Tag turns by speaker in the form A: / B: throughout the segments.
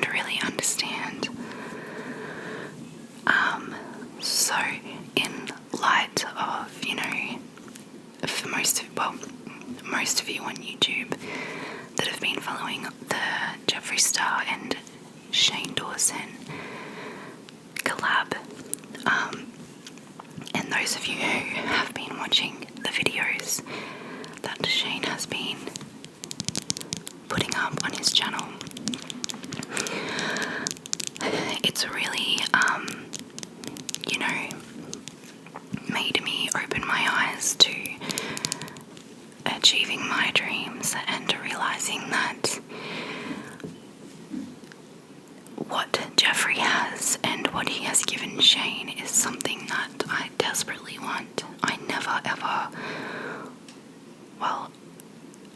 A: and really understand. So in light of, for most of you on YouTube that have been following the Jeffree Star and Shane Dawson collab, and those of you who have been watching the videos that Shane has been putting up on his channel, it's really made me open my eyes to achieving my dreams and realizing that what Jeffree has and what he has given Shane is something that I desperately want.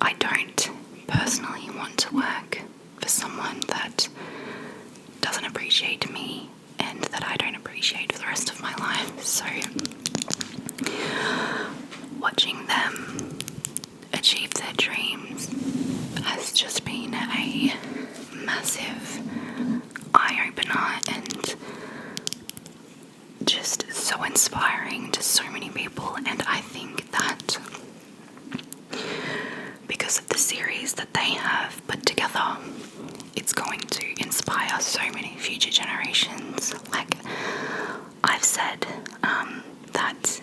A: I don't personally want to work for someone that doesn't appreciate me and that I don't appreciate for the rest of my life. So watching them achieve their dreams has just been a massive eye-opener and just so inspiring to so many people. And I think that because of the series that they have put together, it's going to inspire so many future generations. Like I've said, that,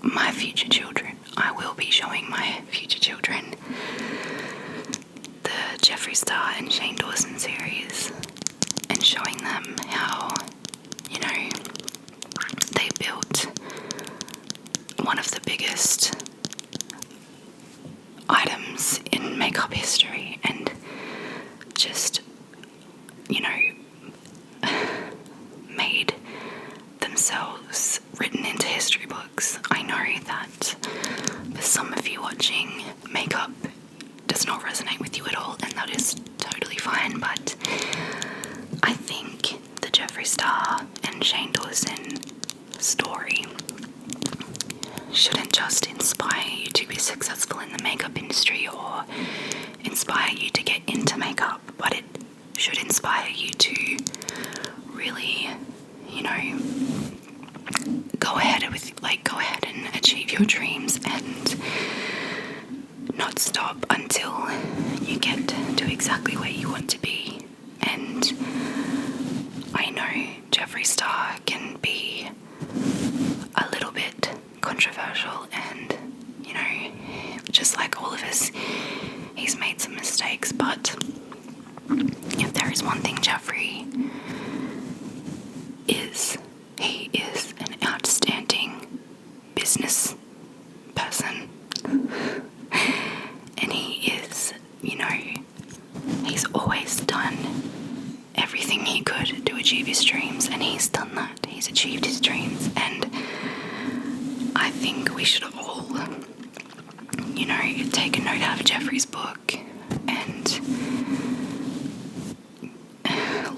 A: my future children, I will be showing my future children the Jeffree Star and Shane Dawson series and showing them how, they built one of the biggest items in makeup history and just, made themselves written into history books. I know that for some of you watching, makeup does not resonate with you at all, and that is totally fine, but I think the Jeffree Star and Shane Dawson story shouldn't just inspire you to be successful in the makeup industry or inspire you to get into makeup, but it should inspire you to really, go ahead and achieve your dreams and not stop until you get to exactly where you want to be. And I know Jeffree Star can be a little bit controversial and, just like all of us, he's made some mistakes, but if there is one thing Jeffree is, he is an outstanding business person. And he is, he's always done everything he could to achieve his dreams, and he's done that. He's achieved his dreams, and I think we should all, take a note out of Jeffree's book and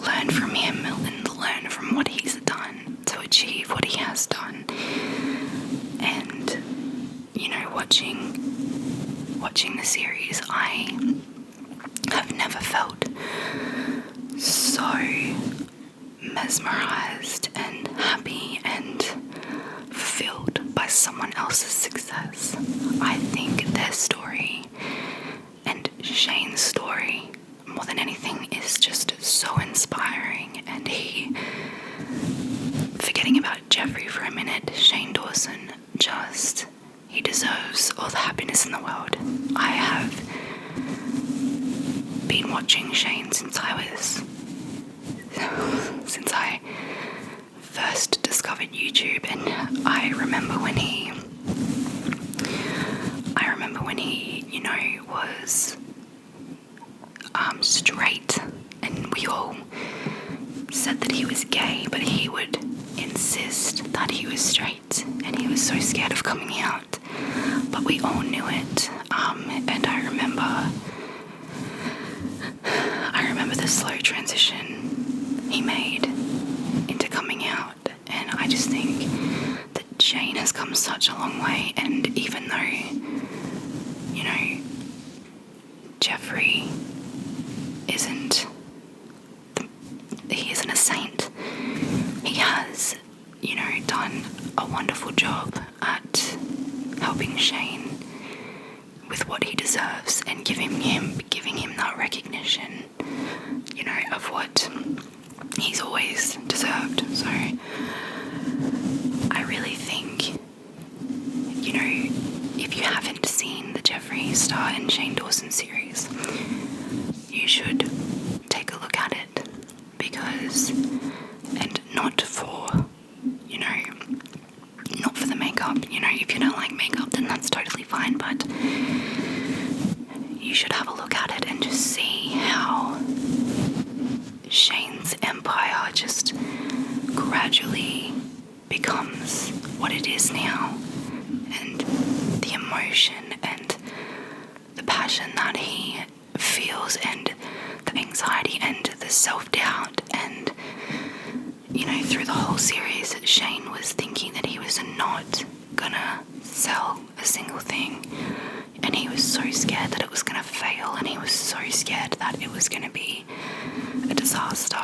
A: learn from him and learn from what he's done to achieve what he has done. And, watching the series, I have never felt so mesmerized and happy and fulfilled by someone else's success. I think their story and Shane's story, more than anything, is just so inspiring. And forgetting about Jeffree for a minute, Shane Dawson he deserves all the happiness in the world. I have been watching Shane since I first discovered YouTube, and I remember when he was straight, and we all said that he was gay, but he would insist that he was straight, and he was so scared of coming out, but we all knew it. And I remember the slow transition he made into coming out, and I just think that Shane has come such a long way. And even though, Jeffree isn't the saint. He has, done a wonderful job at helping Shane with what he deserves and giving him that recognition, of what he's always deserved. So I really think, if you haven't seen the Jeffree Star and Shane Dawson series, you should take a look at it, because, and not for the makeup, if you don't like makeup then that's totally fine, but you should have a look at it and just see how Shane's empire just gradually becomes what it is now, and the emotion and the passion that he feels, and the anxiety and the self-doubt, and through the whole series Shane was thinking that he was not gonna sell a single thing, and he was so scared that it was gonna fail, and he was so scared that it was gonna be a disaster,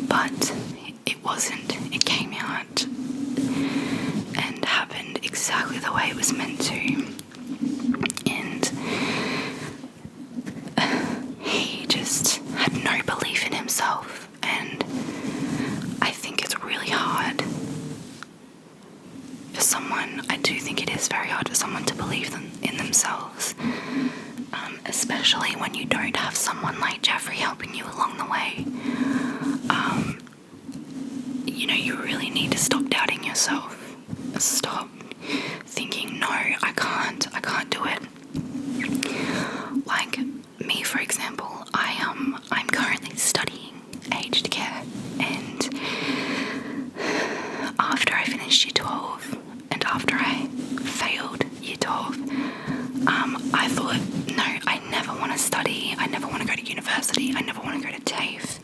A: but it wasn't. It came out and happened exactly the way it was meant to, and he just had no belief in himself, and I think it's really hard for someone, I do think it is very hard for someone to believe in themselves, especially when you don't have someone like Jeffree helping you along the way. You really need to stop doubting yourself. Stop thinking, no, I can't do it. Like me, for example, I'm currently studying aged care, and after I finished year 12 and after I failed year 12, I thought, no, I never want to study, I never want to go to university, I never want to go to TAFE,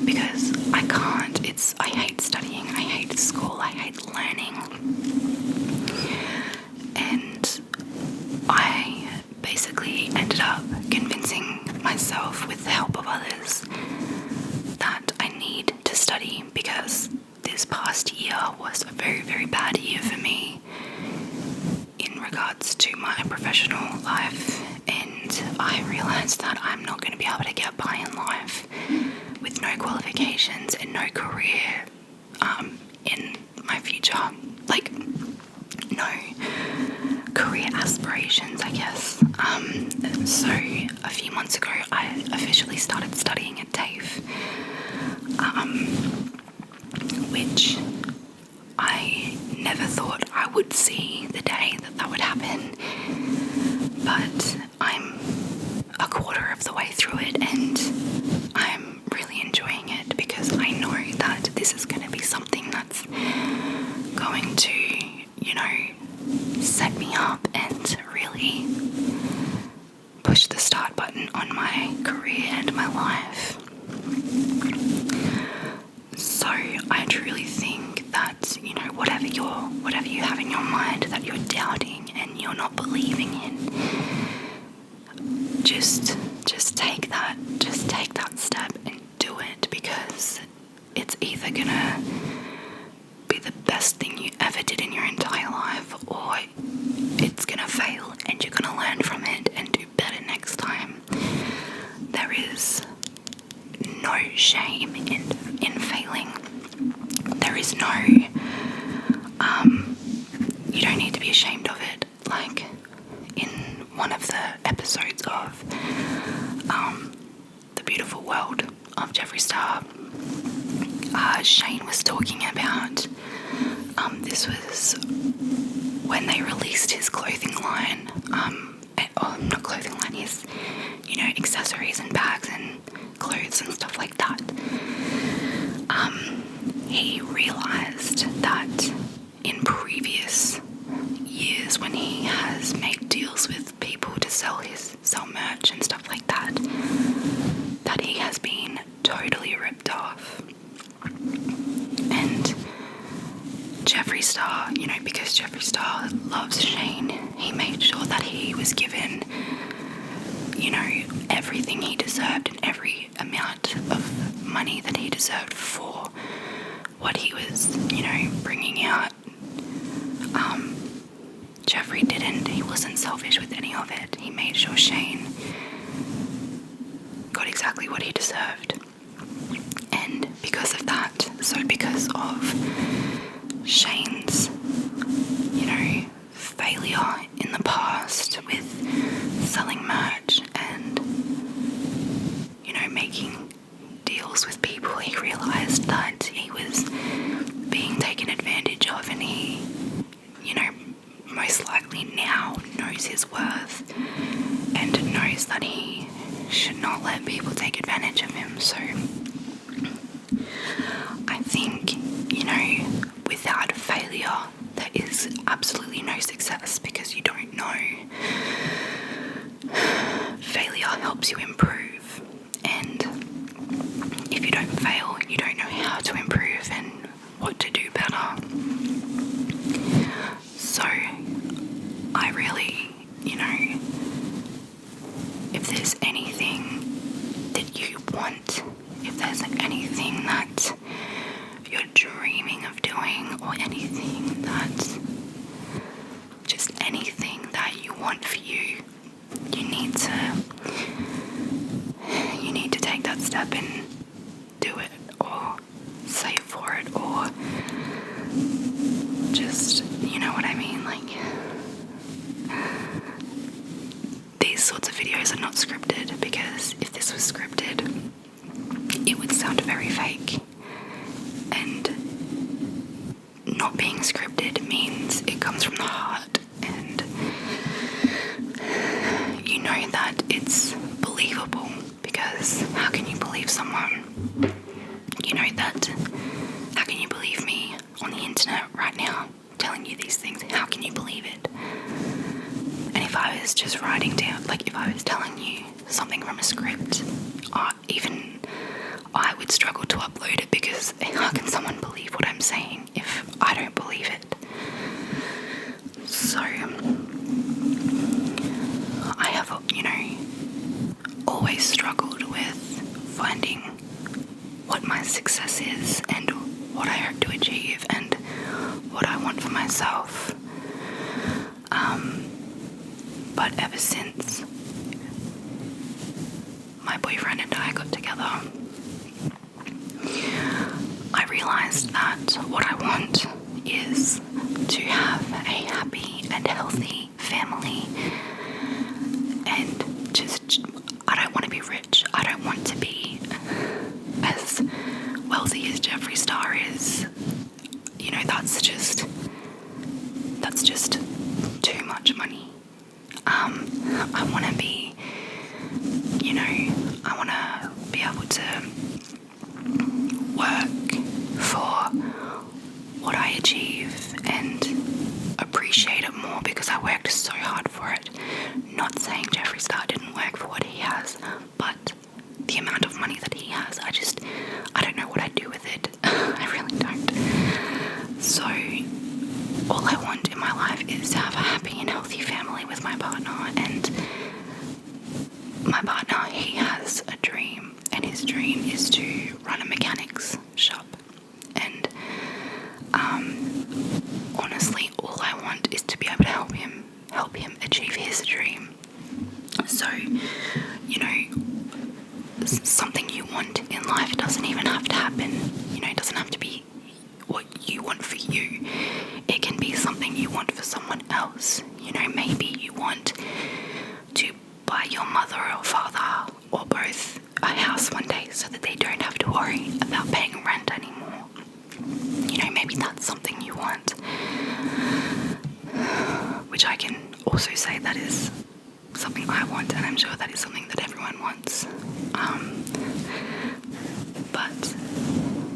A: because I can't. I hate studying, I hate school, I hate learning, and I basically ended up convincing myself, with the help of others, that I need to study, because this past year was a very, very bad year for me in regards to my professional life, and I realised that I'm not going to be able to get by in life with no qualifications and no career in my future, like no career aspirations, I guess. So a few months ago I officially started studying at TAFE, which I never thought I would see the day that would happen, but I'm a quarter of the way through it, and I'm really enjoying it, because I know that this is going to be something that's going to, set me up and really push the start button on my career and my life. So I truly think that, whatever you have in your mind that you're doubting and you're not believing in, just take that step and do it, because it's either gonna be the best thing you ever did in your entire life, or it's gonna fail and you're gonna learn from it and do better next time. There is no shame in failing. There is no you don't need to be ashamed of it. Like in one of the episodes of The Beautiful World of Jeffree Star, Shane was talking about this was when they released his clothing line, not clothing line, his accessories and bags and clothes and stuff like that. He realized that in previous years, when he has made deals with people to sell merch and stuff like that, that he has been totally ripped off. And Jeffree Star, because Jeffree Star loves Shane, he made sure that he was given, everything he deserved and every amount of money that he deserved for what he was, bringing out. Jeffree didn't. He wasn't selfish with any of it. He made sure Shane got exactly what he deserved. And because of that, because of Shane's, failure in the past with selling merch and, making deals with people, he realized that he was being taken advantage of, and he, most likely now knows his worth and knows that he should not let people take advantage of him. So I think, without failure, there is absolutely no success, because you don't know. Failure helps you improve, and if you don't fail, you don't know how to improve and what to do better. So I really, if there's anything that you want, if there's anything that you're dreaming of doing, or anything that, just anything that you want for you, you need to take that step and do it, or save for it, or just, you know what I mean, these sorts of videos are not scripted, because if this was scripted, it would sound very fake. And not being scripted means it comes from the heart, and you know that it's believable, because how can you believe someone? How can you believe me on the internet right now telling you these things? How can you believe it? And if I was just writing down, if I was telling you something from a script, even I would struggle to upload it, because how can someone believe what I'm saying if I don't believe it? So I have, always struggled with finding what my success is, and what I hope to achieve, and what I want for myself. But ever since my boyfriend and I got together, I realized that what I want is to have a happy and healthy family, and I don't want to be rich. I don't want to be as wealthy as Jeffree Star is. That's just too much money. I want to be, I want to be able to work for what I achieve and appreciate it more, because I worked so hard for it. Not saying Jeffree Star didn't work for what he has, but the amount of money that he has, I don't know what I'd do with it. I really don't. So all I want in my life is to have a happy and healthy family with my partner, and my partner, he has a dream, and his dream is to run a mechanics shop. And honestly, all I want is to be able to help him achieve his dream. So, something you want in life doesn't even have to happen. It doesn't have to be what you want for you. It can be something you want for someone else. Maybe you want to buy your mother or father, or both, a house one day, so that they don't have to worry about paying rent anymore. Maybe that's something you want. Which I can also say that is something I want, and I'm sure that is something that everyone wants. But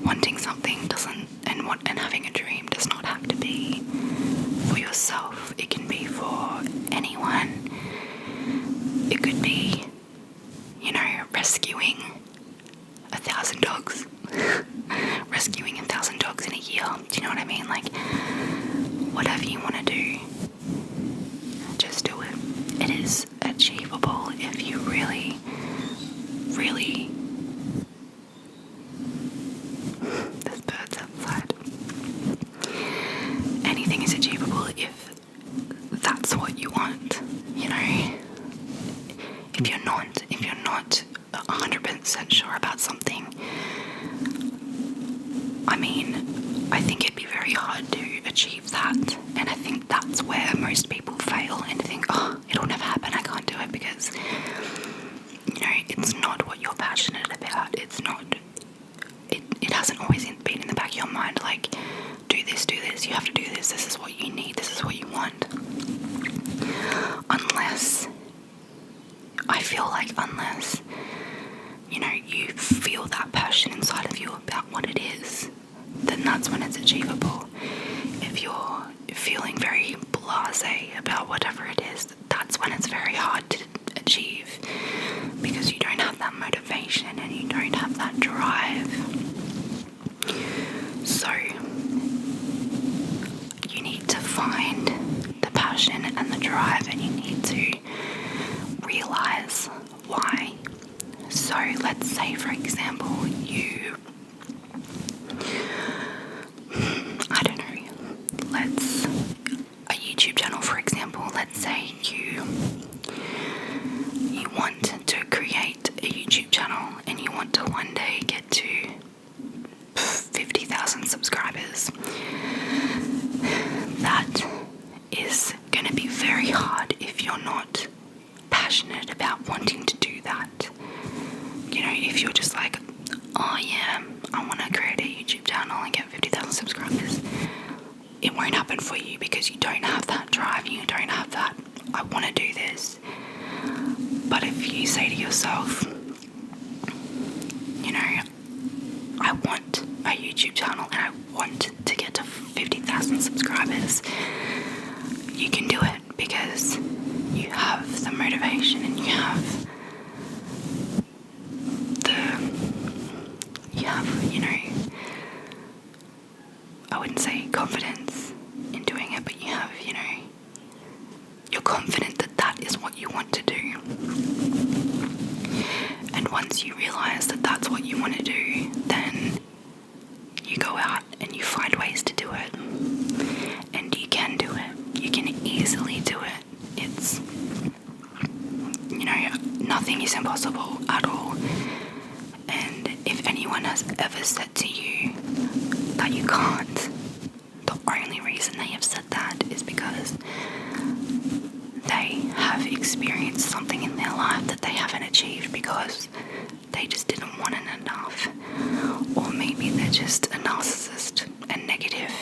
A: wanting something doesn't, and having a dream does not have to be for yourself. It can be for anyone. It could be, rescuing 1,000 dogs. Rescuing 1,000 dogs in a year. Do you know what I mean? Whatever you want to do, just do it. It is achievable if you really, really I mean, I think it'd be very hard to achieve that, and I think that's where most people fail and think, oh, it'll never happen, I can't do it, because, you know, it's not what you're passionate about. It's not, it hasn't always been in the back of your mind, like, do this, you have to do this is what you need, this is what you want. Unless, I feel like unless, you know, you feel that passion inside of you about what it is, then that's when it's achievable. If you're feeling very blasé about whatever it is, that's when it's very hard to achieve, because you don't have that motivation and you don't have that drive. So you need to find the passion and the drive, and you need to realize why. So let's say, for example, you, I don't know, a YouTube channel, for example, let's say you want to create a YouTube channel and you want to one day get to 50,000 subscribers. That is going to be very hard if you're not passionate about wanting to do that. You know, if you're just like, oh yeah, I want to create a YouTube channel and get 50,000 subscribers, it won't happen for you because you don't have that drive, you don't have that, I want to do this. But if you say to yourself, you know, I want a YouTube channel and I want to get to 50,000 subscribers, you can do it because you have the motivation and you have, you know, I wouldn't say confidence in doing it, but you have, you know, you're confident that that is what you want to do. And once you realize that that's what you want to do, then you go out and you find ways to do it. And you can do it. You can easily do it. It's, you know, nothing is impossible at all. And if anyone has ever said to you that you can't, the only reason they have said that is because they have experienced something in their life that they haven't achieved because they just didn't want it enough. Or maybe they're just a narcissist and negative.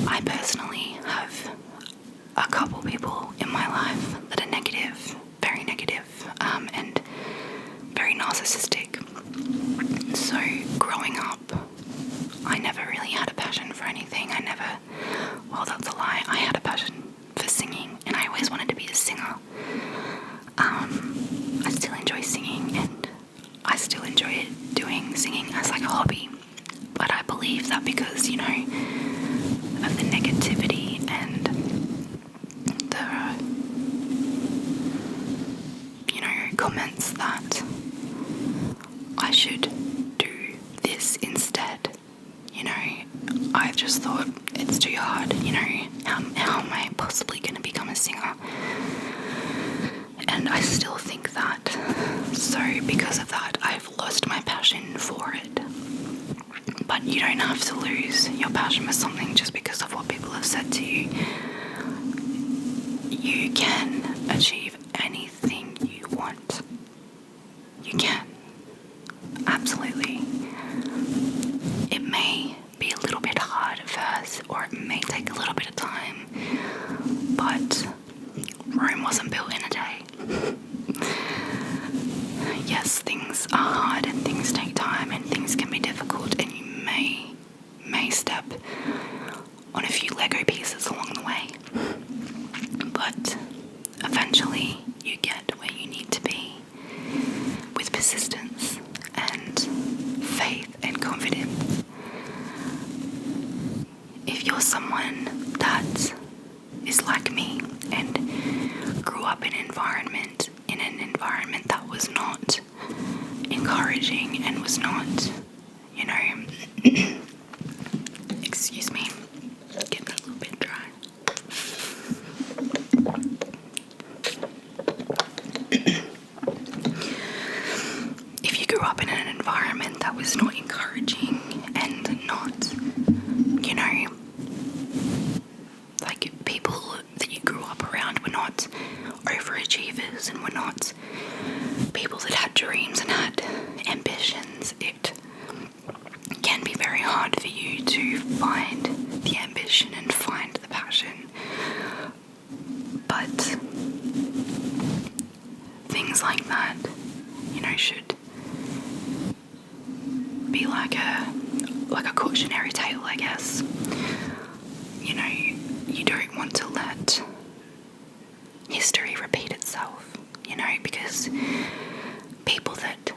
A: I personally have a couple people in my life that are negative, very negative, and very narcissistic. So growing up, I never really had a passion for anything. Well, that's a lie, I had a passion for singing, and I always wanted to be a singer. I still enjoy singing, and I still enjoy doing singing as like a hobby. But I believe that because, you know, of the negativity and the, you know, comments that I should do this instead. You know, I've just thought it's too hard, you know, how am I possibly going to become a singer? And I still think that. So because of that, I've lost my passion for it. But you don't have to lose your passion for something just because of what people have said to you. You can achieve anything you want. You can. Absolutely. It may be a little bit hard at first, or it may take a little bit of time, but Rome wasn't built in a day. Yes, things are hard and things take time and things can be difficult, and you may step on a few Lego pieces along the way, but eventually you get where you need to be with persistence and faith and confidence. If you're someone that is like me and grew up in an environment that was not encouraging and was not, you know, excuse me, getting a little bit dry. If you grew up in an environment that was not encouraging be like a cautionary tale, I guess. You know, you don't want to let history repeat itself, you know, because people that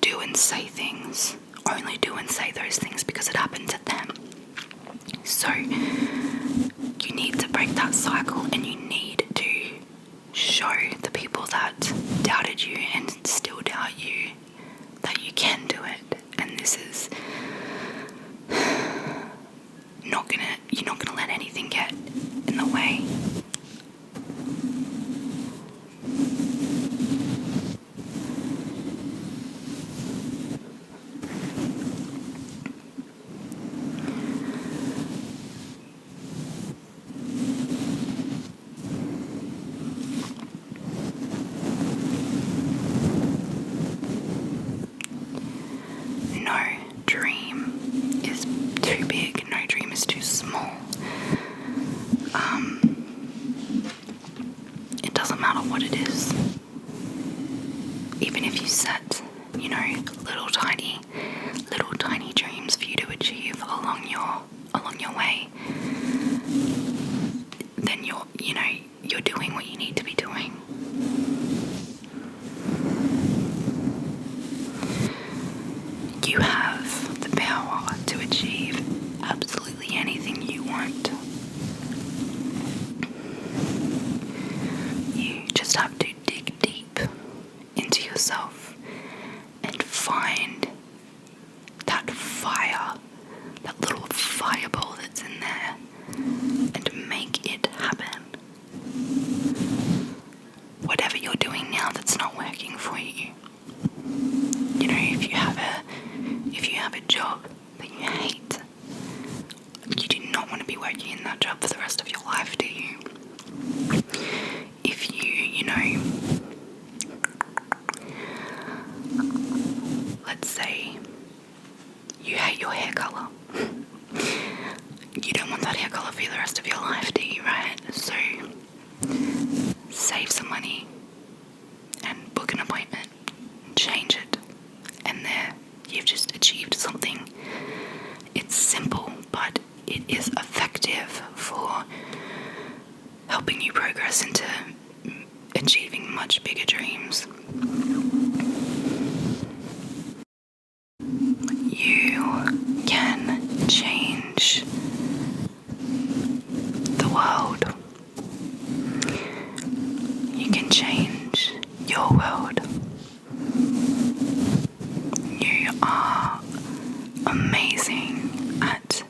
A: do and say things only do and say those things because it happened to them. So you need to break that cycle, and you need to show the people that doubted you and still doubt you that you can do it. And this is you're not gonna let anything get in the way. No dream is too big, no dream is too small. It doesn't matter what it is. Even if you set, you know, little tiny dreams for you to achieve along your way, then you're doing what you need to be doing. You have the power to achieve absolutely anything you want. You just have to dig deep into yourself and find that fire, that little fireball that's in there, and make it happen. Whatever you're doing now that's not working for you. You know, if you have a job that you hate, you do not want to be working in that job for the rest of your life, do you? If you know, let's say you hate your hair color. You don't want that hair color for the rest of your life, do you, right? So save some money and book an appointment, change it, and there you've just achieved something. It's simple, but it is effective for helping you progress into achieving much bigger dreams. You can change the world. You can change your world. You are amazing at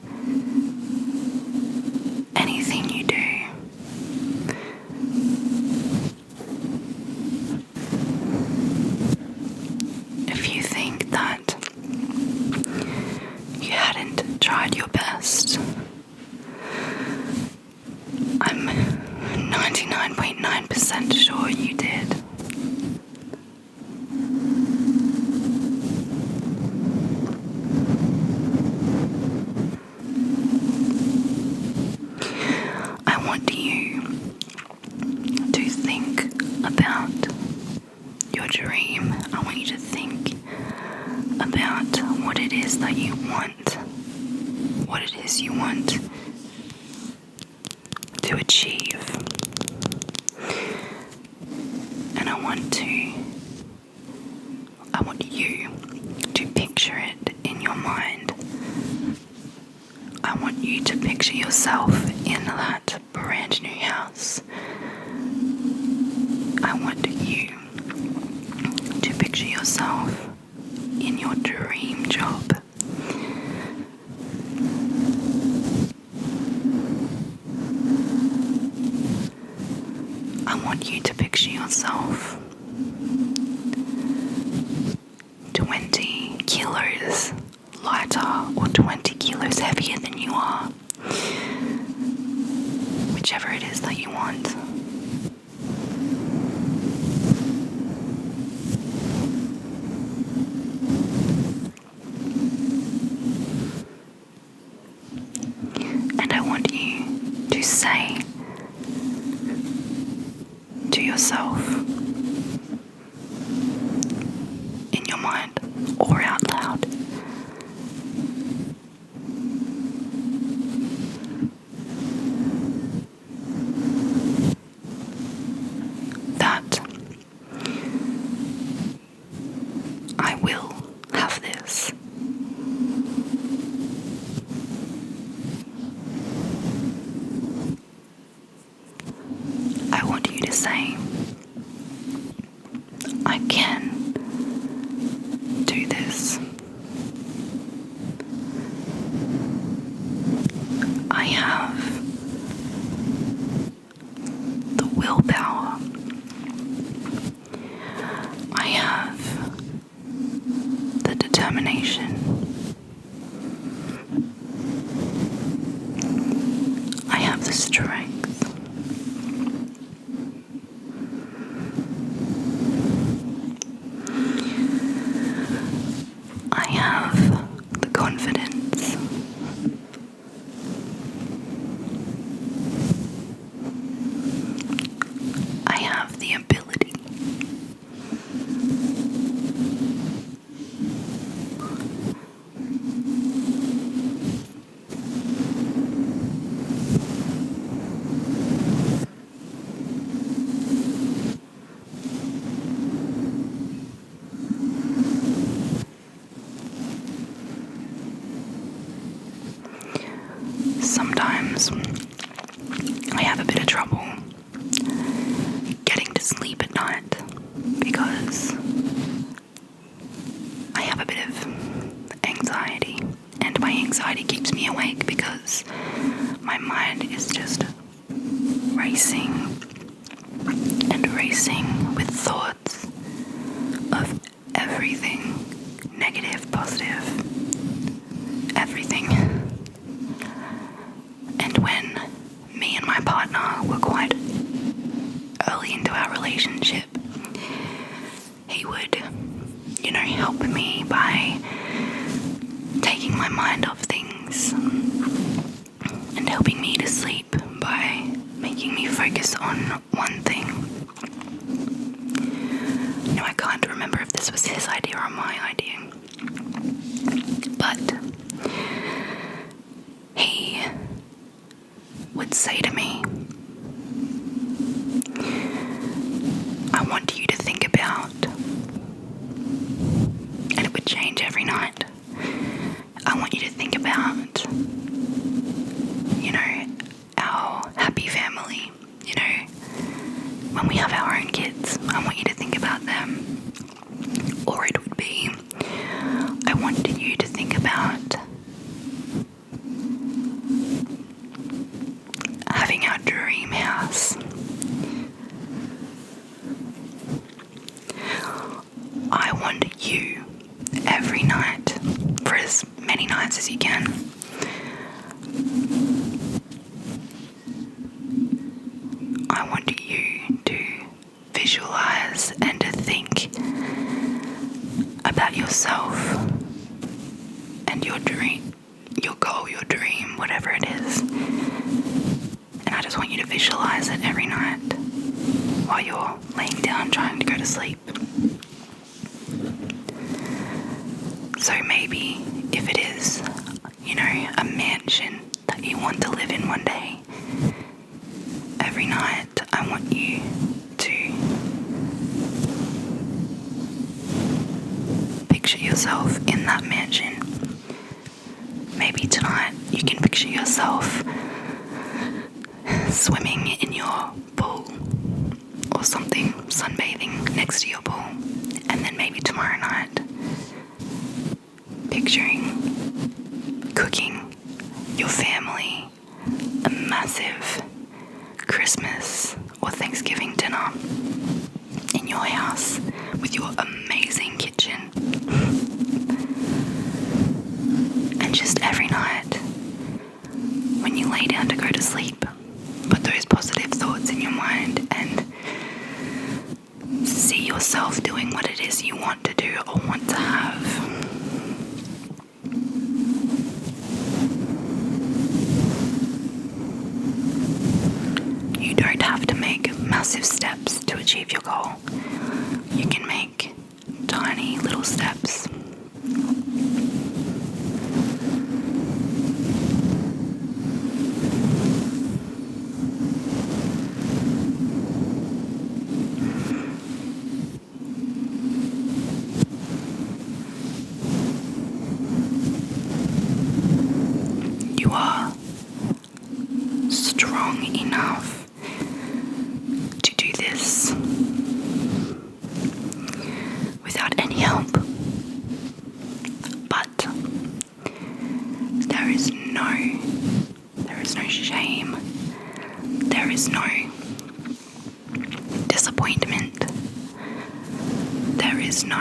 A: anything you do. If you think that you hadn't tried your best, I'm 99.9% sure you did. I want you to think about your dream. I want you to think about what it is that you want, what it is you want to achieve. And I want you to picture it in your mind. I want you to picture yourself in that brand new house. I want you to picture yourself in your dream job. I want you to picture yourself 20 kilos lighter or 20 kilos heavier than you are. Whichever it is that you want. And I want you to say to yourself in your mind, or out loud. That I will have this. I want you to say, I can do this. I have the willpower. I have the determination. I have the strength. I have the confidence. I have the ability. Sometimes I have a bit of trouble getting to sleep at night because I have a bit of anxiety, and my anxiety keeps me awake because my mind is just racing and racing with thoughts of everything, negative, positive, everything. And when me and my partner were quite early into our relationship, he would, help me by taking my mind off things and helping me to sleep by making me focus on one thing. I can't remember if this was his idea or my idea, but he would say to me, I want you to think about, and it would change every night, I want you to think about, our happy family, when we have our own kids, I want you to think about them. Or it would be, I want you to think about having our dream house. I want you every night, for as many nights as you can, I want you to visualize and to think about yourself and your dream, your goal, your dream, whatever it is. And I just want you to visualize it every night while you're laying down trying to go to sleep. So maybe if it is, a mansion that you want to live in one day, every night I want you to picture yourself in that mansion. Maybe tonight you can picture yourself swimming in your pool or something, sunbathing next to your pool. And then maybe tomorrow night, picturing cooking your family a massive Christmas or Thanksgiving dinner in your house with your amazing kitchen. And just every night when you lay down to go to sleep, put those positive thoughts in your mind and see yourself doing what it is you want to do or want to have. You don't have to make massive steps to achieve your goal. You can make tiny little steps is no disappointment. There is no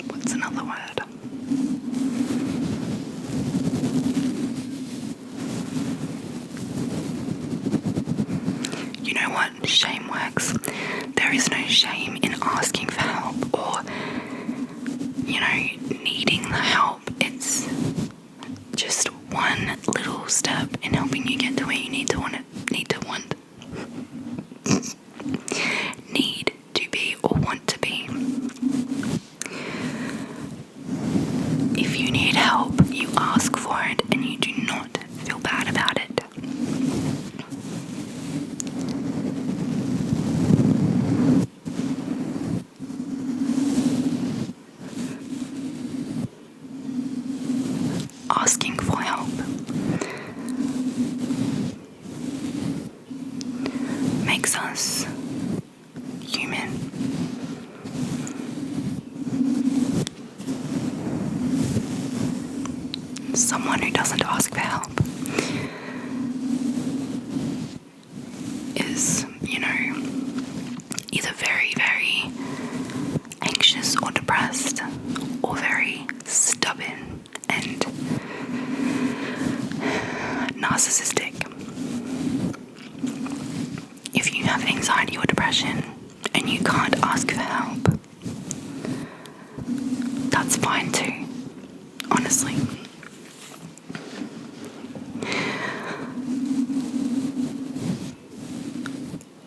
A: what's another word? You know what? Shame works. There is no shame in asking for help or, needing the help. It's just one little step in helping you get to where you need to be or want to be. If you need help, you ask for it and you do not feel bad about it. Asking for help makes us human. Someone who doesn't ask for help is, either very, very anxious or depressed, or very stubborn and narcissistic. If you have anxiety or depression and you can't ask for help, that's fine too, honestly.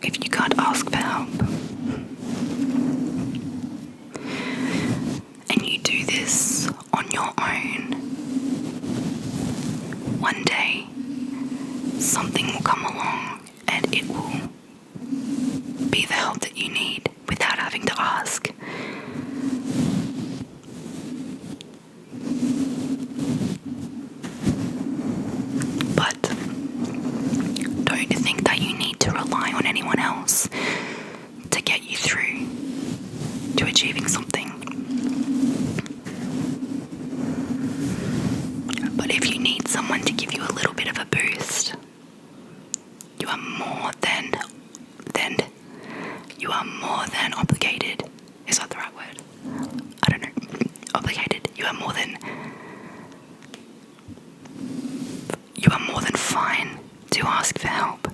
A: If you can't ask for help and you do this on your own, one day something will come along and it will be the help that you need without having to ask. But don't think that you need to rely on anyone else to get you through to achieving something. But if you need someone to give you a little bit of a boost, you are more than obligated. Is that the right word? I don't know. Obligated. You are more than fine to ask for help.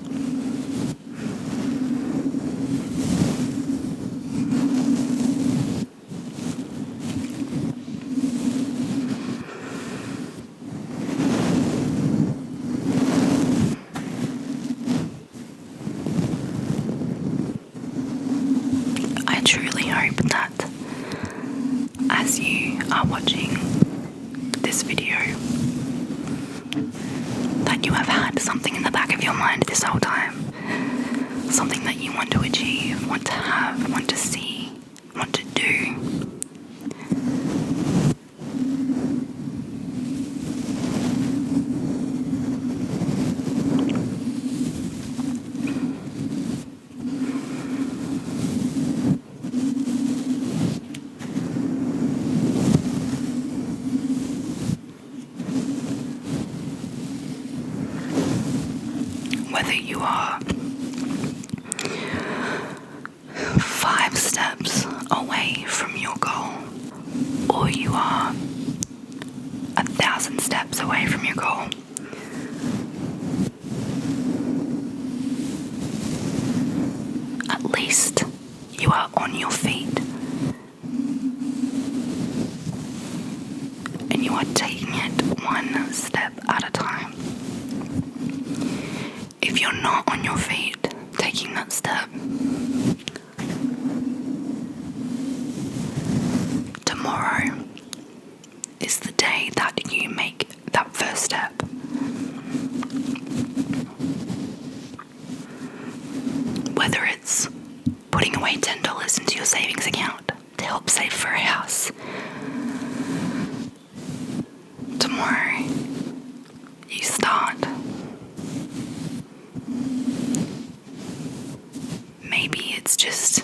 A: I truly hope that as you are watching this video, that you have had something in the back of your mind this whole time. Something that you want to achieve, want to have, want to see, want to do. Whether you are 5 steps away from your goal, or you are 1,000 steps away from your goal, at least you are on your feet and you are taking it one step at a time. If you're not on your feet taking that step, tomorrow is the day that you make that first step. Whether it's putting away $10 into your savings account to help save for a house, tomorrow you start. Maybe it's just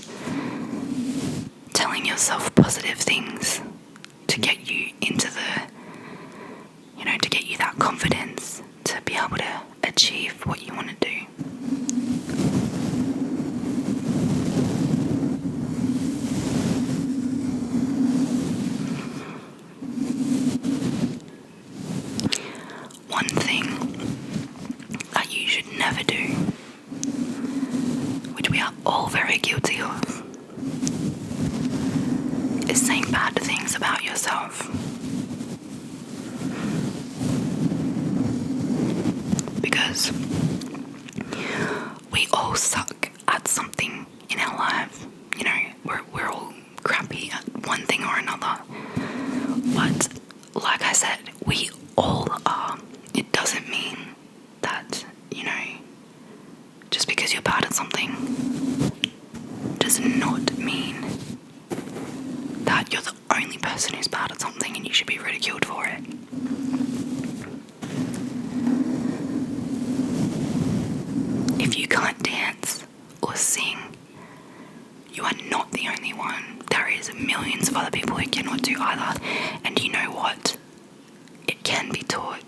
A: telling yourself positive things to get you into the achieve what you want to do. One thing that you should never do, which we are all very guilty of, is saying bad things about yourself. Because we all suck at something in our life. You know, we're all crappy at one thing or another. But like I said, we all are. It doesn't mean that, you know, just because you're bad at something does not mean that you're the only person who's bad at something and you should be ridiculed for it. If you can't dance or sing, you are not the only one. There is millions of other people who cannot do either. And you know what? It can be taught.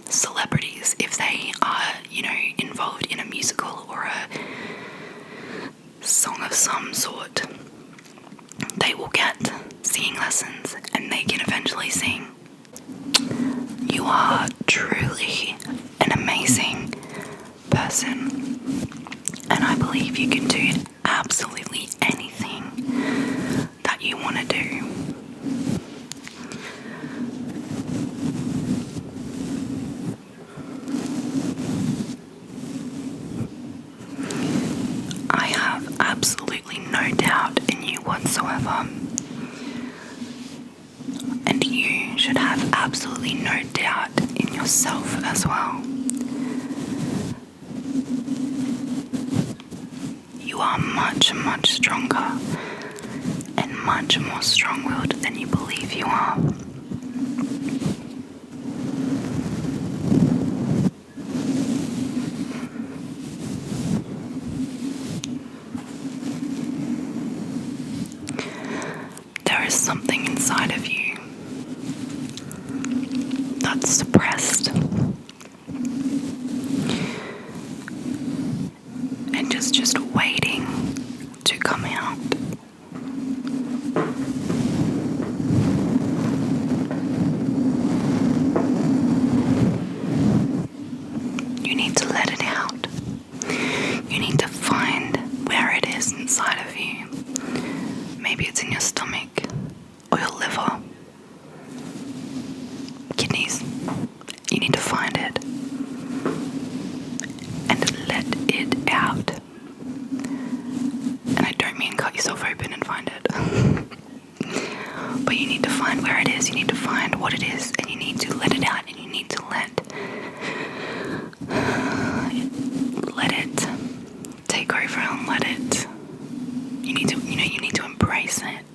A: Celebrities, if they are, you know, involved in a musical or a song of some sort, they will get singing lessons and they can eventually sing. You are truly an amazing person, and I believe you can do absolutely anything that you want to do. I have absolutely no doubt in you whatsoever. And you should have absolutely no doubt in yourself as well. You are much, much stronger and much more strong-willed than you believe you are. There is something inside of you that's suppressed and just waiting to come out. You need to let it out. You need to find where it is inside of you. Maybe it's in your stomach or your liver, kidneys. You need to find it and let it out. And I don't mean cut yourself open and find it. But you need to find where it is, you need to find what it is, and you need to let it out, and you need to let it take over and let it, you need to embrace it.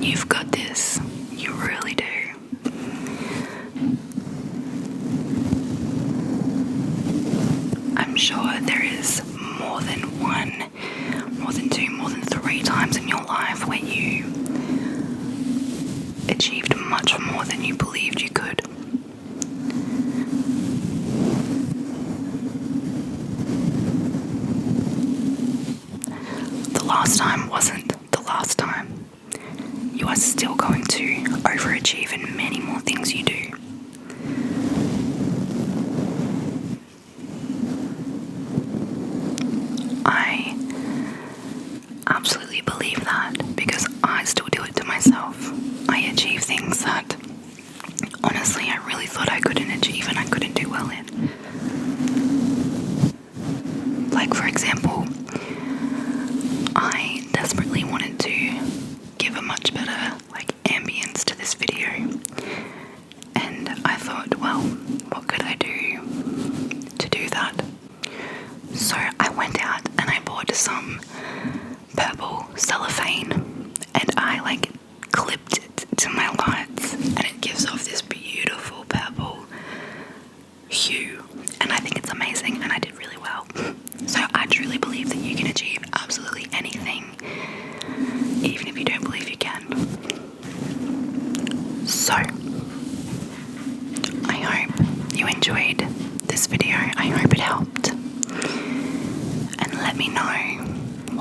A: You've got this, you really do. I'm sure there is more than one, more than two, more than three times in your life where you achieved much more than you believed you could. The last time wasn't the last time. You are still going to overachieve in many more things you do. I absolutely believe that because I still do it to myself. I achieve things that honestly I really thought I couldn't achieve and I couldn't do well in. Like, for example, I desperately wanted to give a much better ambience to this video, and I thought, well, what could I do to do that? So I went out and I bought some purple cellophane and I clipped it to my lights, and it gives off this beautiful purple hue, and I think it's amazing and I did really well. So I truly believe that you can achieve absolutely anything, even if you don't believe you can. So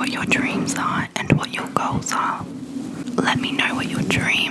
A: what your dreams are and what your goals are. Let me know what your dreams